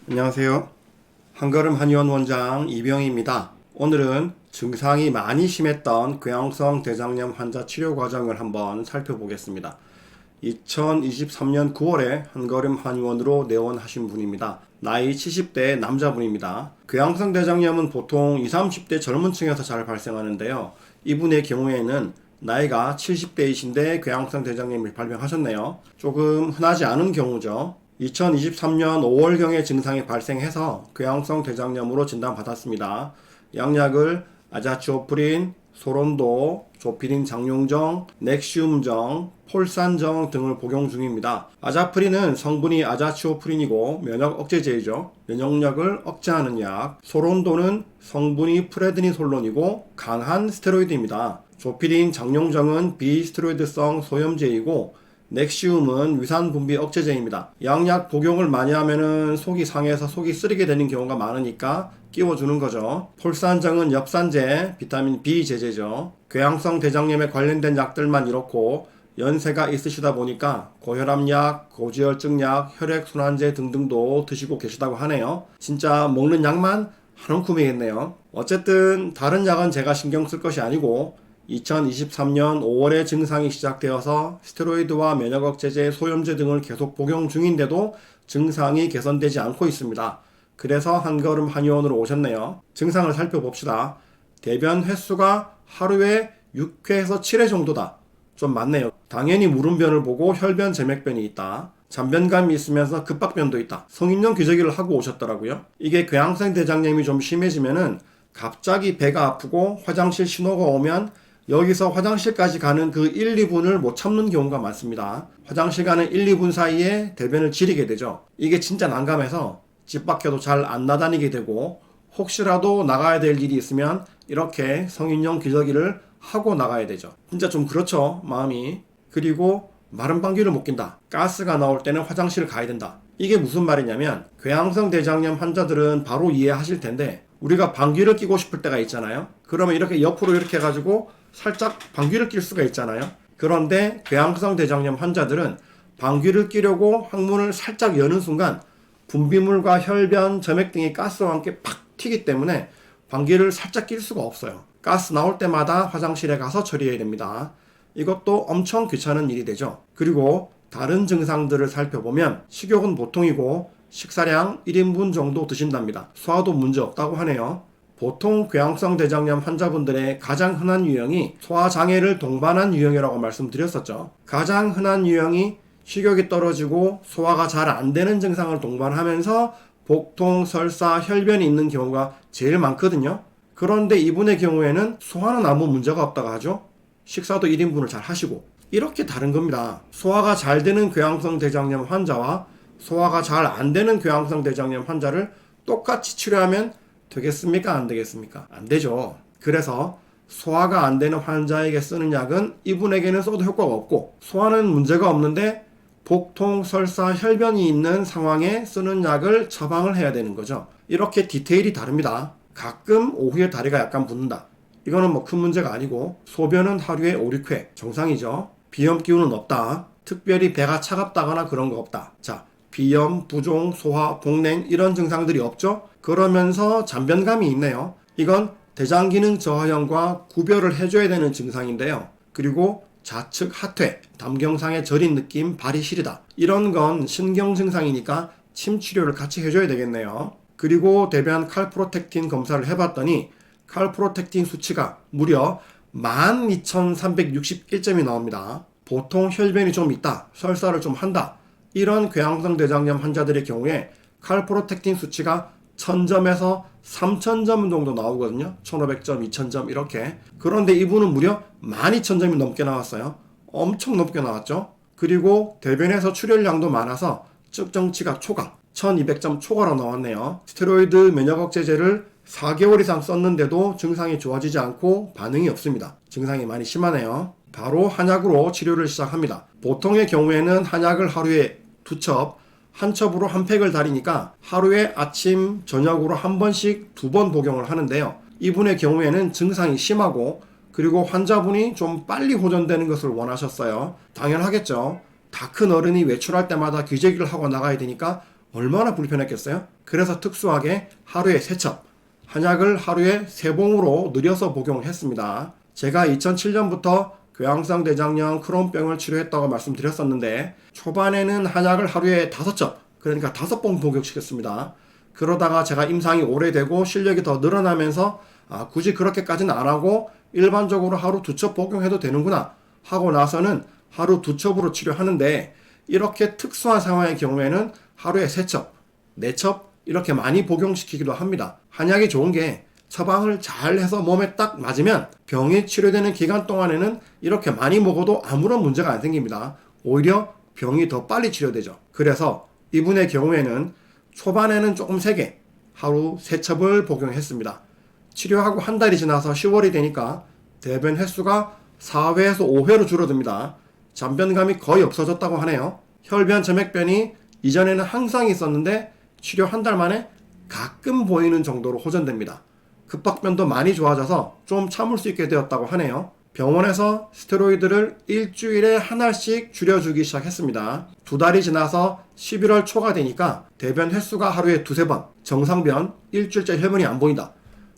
안녕하세요. 한걸음 한의원 원장 이병희입니다. 오늘은 증상이 많이 심했던 궤양성 대장염 환자 치료 과정을 한번 살펴보겠습니다. 2023년 9월에 한걸음 한의원으로 내원하신 분입니다. 나이 70대 남자분입니다. 궤양성 대장염은 보통 20, 30대 젊은 층에서 잘 발생하는데요. 이분의 경우에는 나이가 70대이신데 궤양성 대장염이 발병하셨네요. 조금 흔하지 않은 경우죠. 2023년 5월경에 증상이 발생해서 궤양성 대장염으로 진단받았습니다. 양약을 아자치오프린, 소론도, 조피린 장용정, 넥시움정, 폴산정 등을 복용 중입니다. 아자프린은 성분이 아자치오프린이고 면역 억제제이죠. 면역력을 억제하는 약. 소론도는 성분이 프레드니솔론이고 강한 스테로이드입니다. 조피린 장용정은 비스테로이드성 소염제이고 넥시움은 위산 분비 억제제입니다. 양약 복용을 많이 하면은 속이 상해서 속이 쓰리게 되는 경우가 많으니까 끼워주는 거죠. 폴산정은 엽산제, 비타민 B 제제죠. 궤양성 대장염에 관련된 약들만 이렇고 연세가 있으시다 보니까 고혈압약, 고지혈증약, 혈액순환제 등등도 드시고 계시다고 하네요. 진짜 먹는 약만 한 움큼이겠네요. 어쨌든 다른 약은 제가 신경 쓸 것이 아니고 2023년 5월에 증상이 시작되어서 스테로이드와 면역억제제, 소염제 등을 계속 복용 중인데도 증상이 개선되지 않고 있습니다. 그래서 한걸음 한의원으로 오셨네요. 증상을 살펴봅시다. 대변 횟수가 하루에 6회에서 7회 정도다. 좀 많네요. 당연히 무름변을 보고 혈변, 제맥변이 있다. 잔변감이 있으면서 급박변도 있다. 성인용 기저귀를 하고 오셨더라고요. 이게 궤양성 대장염이 좀 심해지면은 갑자기 배가 아프고 화장실 신호가 오면 여기서 화장실까지 가는 그 1, 2분을 못 참는 경우가 많습니다. 화장실 가는 1, 2분 사이에 대변을 지리게 되죠. 이게 진짜 난감해서 집 밖에도 잘 안 나다니게 되고 혹시라도 나가야 될 일이 있으면 이렇게 성인용 기저귀를 하고 나가야 되죠. 진짜 좀 그렇죠, 마음이. 그리고 마른 방귀를 못 낀다. 가스가 나올 때는 화장실을 가야 된다. 이게 무슨 말이냐면 궤양성 대장염 환자들은 바로 이해하실 텐데 우리가 방귀를 뀌고 싶을 때가 있잖아요. 그러면 이렇게 옆으로 이렇게 해가지고 살짝 방귀를 낄 수가 있잖아요. 그런데 궤양성 대장염 환자들은 방귀를 뀌려고 항문을 살짝 여는 순간 분비물과 혈변, 점액 등이 가스와 함께 팍 튀기 때문에 방귀를 살짝 낄 수가 없어요. 가스 나올 때마다 화장실에 가서 처리해야 됩니다. 이것도 엄청 귀찮은 일이 되죠. 그리고 다른 증상들을 살펴보면 식욕은 보통이고 식사량 1인분 정도 드신답니다. 소화도 문제 없다고 하네요. 보통 궤양성 대장염 환자분들의 가장 흔한 유형이 소화장애를 동반한 유형이라고 말씀드렸었죠. 가장 흔한 유형이 식욕이 떨어지고 소화가 잘 안 되는 증상을 동반하면서 복통, 설사, 혈변이 있는 경우가 제일 많거든요. 그런데 이분의 경우에는 소화는 아무 문제가 없다고 하죠. 식사도 1인분을 잘 하시고 이렇게 다른 겁니다. 소화가 잘 되는 궤양성 대장염 환자와 소화가 잘 안 되는 궤양성 대장염 환자를 똑같이 치료하면 되겠습니까? 안 되겠습니까? 안 되죠. 그래서 소화가 안 되는 환자에게 쓰는 약은 이분에게는 써도 효과가 없고 소화는 문제가 없는데 복통, 설사, 혈변이 있는 상황에 쓰는 약을 처방을 해야 되는 거죠. 이렇게 디테일이 다릅니다. 가끔 오후에 다리가 약간 붓는다. 이거는 뭐 큰 문제가 아니고 소변은 하루에 5, 6회 정상이죠. 비염 기운은 없다. 특별히 배가 차갑다거나 그런 거 없다. 자, 비염, 부종, 소화, 복냉 이런 증상들이 없죠. 그러면서 잔변감이 있네요. 이건 대장 기능 저하형과 구별을 해줘야 되는 증상인데요. 그리고 좌측 하퇴, 담경상의 저린 느낌, 발이 시리다. 이런 건 신경 증상이니까 침 치료를 같이 해줘야 되겠네요. 그리고 대변 칼프로텍틴 검사를 해봤더니 칼프로텍틴 수치가 무려 12,361점이 나옵니다. 보통 혈변이 좀 있다, 설사를 좀 한다. 이런 궤양성 대장염 환자들의 경우에 칼프로텍틴 수치가 1000점에서 3000점 정도 나오거든요. 1500점, 2000점 이렇게. 그런데 이분은 무려 12000점이 넘게 나왔어요. 엄청 넘게 나왔죠. 그리고 대변에서 출혈량도 많아서 측정치가 초과, 1200점 초과로 나왔네요. 스테로이드 면역억제제를 4개월 이상 썼는데도 증상이 좋아지지 않고 반응이 없습니다. 증상이 많이 심하네요. 바로 한약으로 치료를 시작합니다. 보통의 경우에는 한약을 하루에 2첩, 한 첩으로 한 팩을 달이니까 하루에 아침, 저녁으로 한 번씩 2번 복용을 하는데요. 이분의 경우에는 증상이 심하고 그리고 환자분이 좀 빨리 호전되는 것을 원하셨어요. 당연하겠죠. 다 큰 어른이 외출할 때마다 기저귀를 하고 나가야 되니까 얼마나 불편했겠어요? 그래서 특수하게 하루에 3첩, 한약을 하루에 3봉으로 늘려서 복용을 했습니다. 제가 2007년부터 궤양성 대장염 크론병을 치료했다고 말씀드렸었는데 초반에는 한약을 하루에 5첩, 그러니까 5봉 복용시켰습니다. 그러다가 제가 임상이 오래되고 실력이 더 늘어나면서 굳이 그렇게까지는 안 하고 일반적으로 하루 2첩 복용해도 되는구나 하고 나서는 하루 2첩으로 치료하는데, 이렇게 특수한 상황의 경우에는 하루에 3첩, 4첩 이렇게 많이 복용시키기도 합니다. 한약이 좋은 게 처방을 잘 해서 몸에 딱 맞으면 병이 치료되는 기간 동안에는 이렇게 많이 먹어도 아무런 문제가 안 생깁니다. 오히려 병이 더 빨리 치료되죠. 그래서 이분의 경우에는 초반에는 조금 세게 하루 3첩을 복용했습니다. 치료하고 한 달이 지나서 10월이 되니까 대변 횟수가 4회에서 5회로 줄어듭니다. 잔변감이 거의 없어졌다고 하네요. 혈변, 점액변이 이전에는 항상 있었는데 치료 한 달 만에 가끔 보이는 정도로 호전됩니다. 급박변도 많이 좋아져서 좀 참을 수 있게 되었다고 하네요. 병원에서 스테로이드를 일주일에 하나씩 줄여주기 시작했습니다. 2달이 지나서 11월 초가 되니까 대변 횟수가 하루에 2-3번, 정상변, 일주일째 혈변이 안 보인다.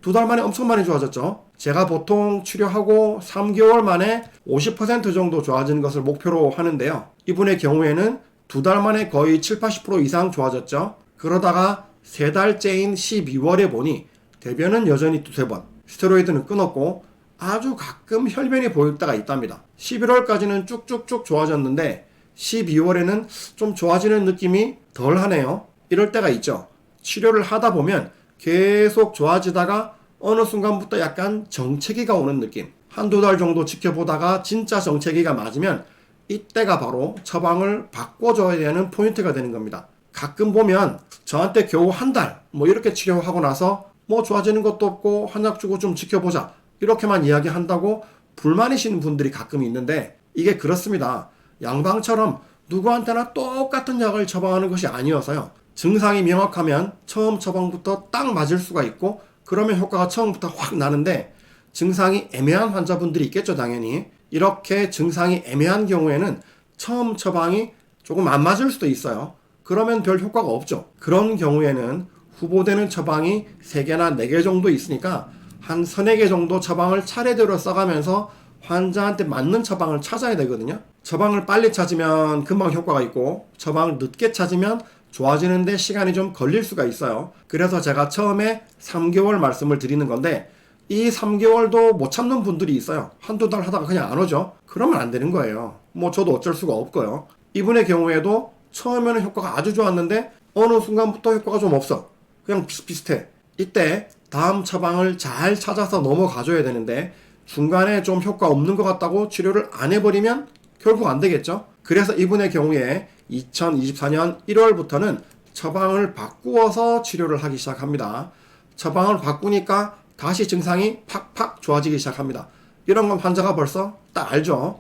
2달 만에 엄청 많이 좋아졌죠. 제가 보통 치료하고 3개월 만에 50% 정도 좋아지는 것을 목표로 하는데요. 이분의 경우에는 2달 만에 거의 7-80% 이상 좋아졌죠. 그러다가 3달째인 12월에 보니 대변은 여전히 2-3번, 스테로이드는 끊었고 아주 가끔 혈변이 보일 때가 있답니다. 11월까지는 쭉쭉쭉 좋아졌는데 12월에는 좀 좋아지는 느낌이 덜 하네요. 이럴 때가 있죠. 치료를 하다 보면 계속 좋아지다가 어느 순간부터 약간 정체기가 오는 느낌. 1-2달 정도 지켜보다가 진짜 정체기가 맞으면 이때가 바로 처방을 바꿔줘야 되는 포인트가 되는 겁니다. 가끔 보면 저한테 겨우 1달 이렇게 치료하고 나서 좋아지는 것도 없고 한약 주고 좀 지켜보자 이렇게만 이야기한다고 불만이시는 분들이 가끔 있는데, 이게 그렇습니다. 양방처럼 누구한테나 똑같은 약을 처방하는 것이 아니어서요. 증상이 명확하면 처음 처방부터 딱 맞을 수가 있고 그러면 효과가 처음부터 확 나는데, 증상이 애매한 환자분들이 있겠죠. 당연히 이렇게 증상이 애매한 경우에는 처음 처방이 조금 안 맞을 수도 있어요. 그러면 별 효과가 없죠. 그런 경우에는 후보되는 처방이 3개나 4개 정도 있으니까 한 3-4개 정도 처방을 차례대로 써가면서 환자한테 맞는 처방을 찾아야 되거든요. 처방을 빨리 찾으면 금방 효과가 있고 처방을 늦게 찾으면 좋아지는데 시간이 좀 걸릴 수가 있어요. 그래서 제가 처음에 3개월 말씀을 드리는 건데, 이 3개월도 못 참는 분들이 있어요. 1-2달 하다가 그냥 안 오죠. 그러면 안 되는 거예요. 저도 어쩔 수가 없고요. 이분의 경우에도 처음에는 효과가 아주 좋았는데 어느 순간부터 효과가 좀 없어. 그냥 비슷비슷해. 이때 다음 처방을 잘 찾아서 넘어가줘야 되는데 중간에 좀 효과 없는 것 같다고 치료를 안 해버리면 결국 안 되겠죠. 그래서 이분의 경우에 2024년 1월부터는 처방을 바꾸어서 치료를 하기 시작합니다. 처방을 바꾸니까 다시 증상이 팍팍 좋아지기 시작합니다. 이런 건 환자가 벌써 딱 알죠.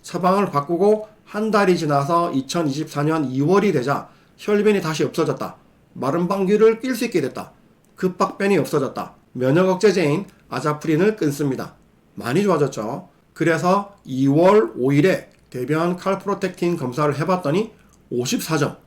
처방을 바꾸고 한 달이 지나서 2024년 2월이 되자 혈변이 다시 없어졌다. 마른 방귀를 낄 수 있게 됐다. 급박변이 없어졌다. 면역 억제제인 아자프린을 끊습니다. 많이 좋아졌죠. 그래서 2월 5일에 대변 칼프로텍틴 검사를 해봤더니 54점.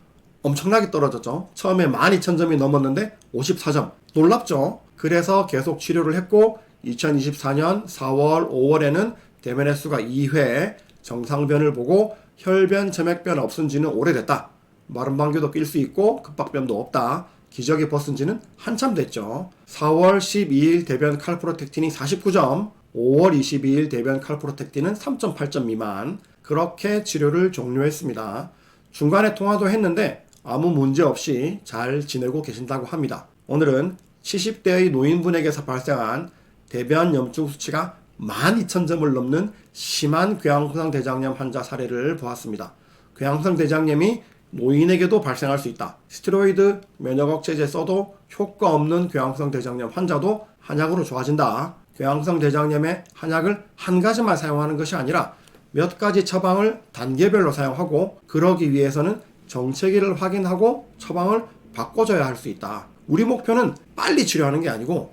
엄청나게 떨어졌죠. 처음에 12,000점이 넘었는데 54점. 놀랍죠. 그래서 계속 치료를 했고 2024년 4월, 5월에는 대변 횟수가 2회, 정상변을 보고 혈변, 점액변 없은 지는 오래됐다. 마른 방귀도 낄 수 있고 급박변도 없다. 기저귀 벗은 지는 한참 됐죠. 4월 12일 대변 칼프로텍틴이 49점, 5월 22일 대변 칼프로텍틴은 3.8점 미만. 그렇게 치료를 종료했습니다. 중간에 통화도 했는데 아무 문제 없이 잘 지내고 계신다고 합니다. 오늘은 70대의 노인분에게서 발생한 대변 염증 수치가 12,000점을 넘는 심한 궤양성 대장염 환자 사례를 보았습니다. 궤양성 대장염이 노인에게도 발생할 수 있다. 스테로이드, 면역 억제제 써도 효과 없는 궤양성 대장염 환자도 한약으로 좋아진다. 궤양성 대장염에 한약을 한 가지만 사용하는 것이 아니라 몇 가지 처방을 단계별로 사용하고, 그러기 위해서는 정체기를 확인하고 처방을 바꿔줘야 할 수 있다. 우리 목표는 빨리 치료하는 게 아니고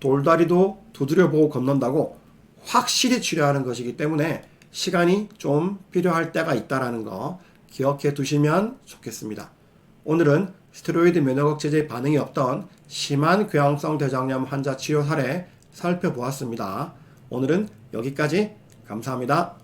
돌다리도 두드려보고 건넌다고 확실히 치료하는 것이기 때문에 시간이 좀 필요할 때가 있다는 거 기억해 두시면 좋겠습니다. 오늘은 스테로이드 면역억제제 반응이 없던 심한 궤양성 대장염 환자 치료 사례 살펴보았습니다. 오늘은 여기까지. 감사합니다.